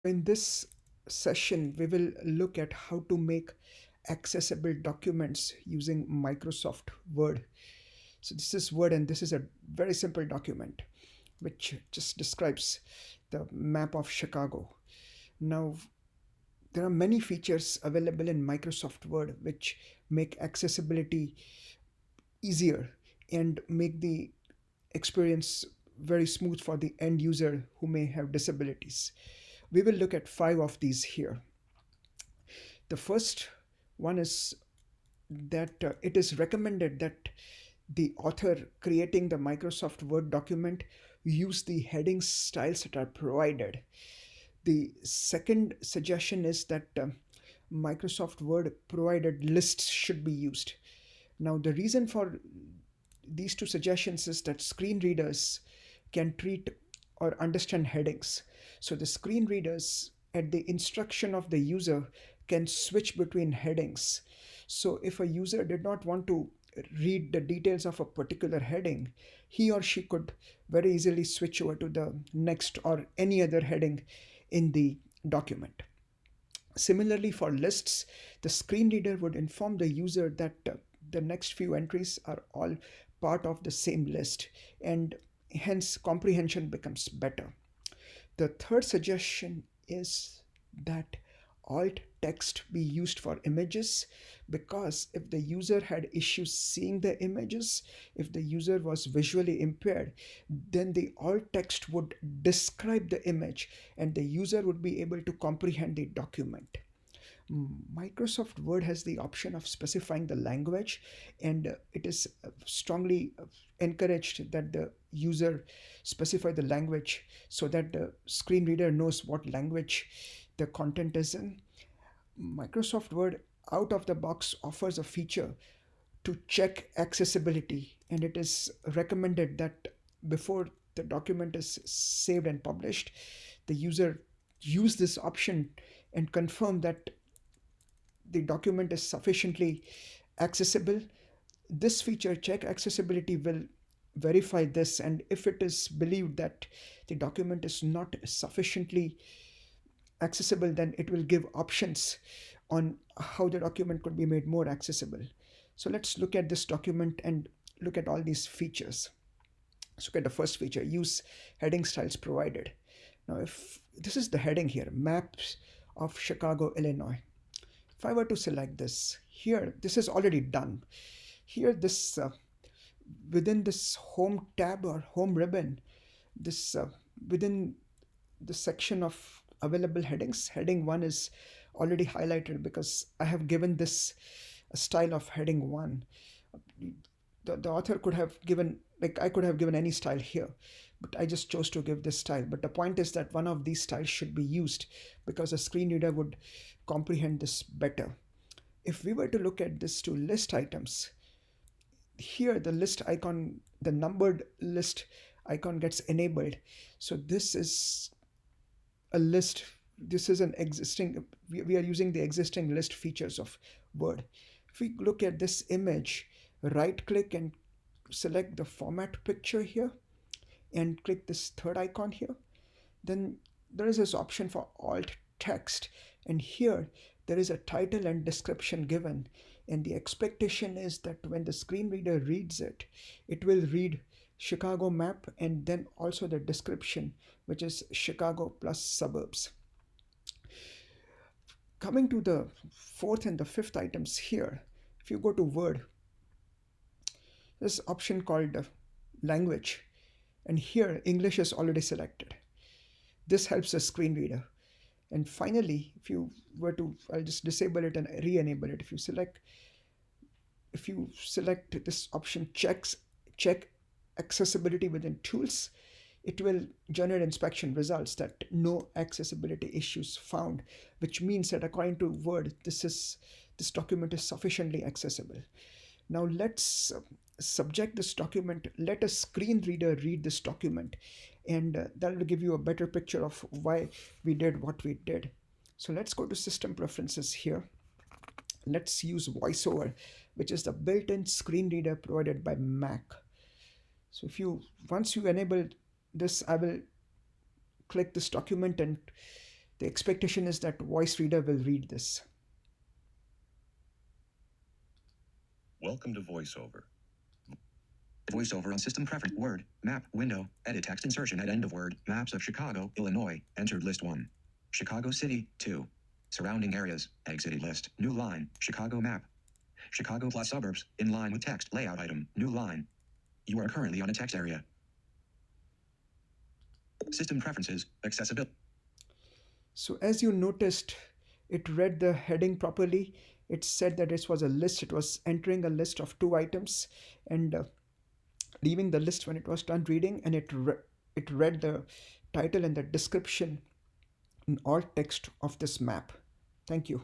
In this session, we will look at how to make accessible documents using Microsoft Word. So this is Word, and this is a very simple document which just describes the map of Chicago. Now, there are many features available in Microsoft Word which make accessibility easier and make the experience very smooth for the end user who may have disabilities. We will look at 5 of these here. The first one is that it is recommended that the author creating the Microsoft Word document use the heading styles that are provided. The second suggestion is that Microsoft Word provided lists should be used. Now, the reason for these two suggestions is that screen readers can treat or understand headings. So the screen readers, at the instruction of the user, can switch between headings. So if a user did not want to read the details of a particular heading, he or she could very easily switch over to the next or any other heading in the document. Similarly, for lists, the screen reader would inform the user that the next few entries are all part of the same list, and hence comprehension becomes better. The third suggestion is that alt text be used for images, because if the user had issues seeing the images, if the user was visually impaired, then the alt text would describe the image and the user would be able to comprehend the document. Microsoft Word has the option of specifying the language, and it is strongly encouraged that the user specify the language so that the screen reader knows what language the content is in. Microsoft Word out of the box offers a feature to check accessibility, and it is recommended that before the document is saved and published, the user use this option and confirm that the document is sufficiently accessible. This feature, check accessibility, will verify this, and if it is believed that the document is not sufficiently accessible, then it will give options on how the document could be made more accessible. So let's look at this document and look at all these features. Let's look at the first feature, use heading styles provided. Now, if this is the heading here, maps of Chicago, Illinois. If I were to select this here, this is already done. Here, this within this home tab or home ribbon, this within the section of available headings, heading 1 is already highlighted because I have given this a style of heading 1. The author could have given, like I could have given any style here, but I just chose to give this style. But the point is that one of these styles should be used because a screen reader would comprehend this better. If we were to look at this to list items, here the list icon, the numbered list icon gets enabled. So this is a list. This is an existing, we are using the existing list features of Word. If we look at this image, right click and select the format picture here and click this third icon here, then there is this option for alt text, and here there is a title and description given, and the expectation is that when the screen reader reads it, it will read Chicago map and then also the description, which is Chicago plus suburbs. Coming to the fourth and the fifth items here, if you go to Word, there's an option called language, and here English is already selected. This helps the screen reader. And finally, if you were to, I'll just disable it and re-enable it. If you select this option, check accessibility within tools, it will generate inspection results that no accessibility issues found, which means that according to Word, this document is sufficiently accessible. Now let's subject this document, let a screen reader read this document, and that will give you a better picture of why we did what we did. So let's go to System Preferences here. Let's use VoiceOver, which is the built-in screen reader provided by Mac. So once you enable this, I will click this document and The expectation is that voice reader will read this. Welcome to VoiceOver. VoiceOver on system preference. Word, map, window, edit text insertion at end of word. Maps of Chicago, Illinois. Entered list 1. Chicago City, 2. Surrounding areas, exited list. New line, Chicago map. Chicago plus suburbs, in line with text layout item. New line. You are currently on a text area. System preferences, accessibility. So as you noticed, it read the heading properly. It said that this was a list. It was entering a list of 2 items and leaving the list when it was done reading, and it read the title and the description in alt text of this map. Thank you.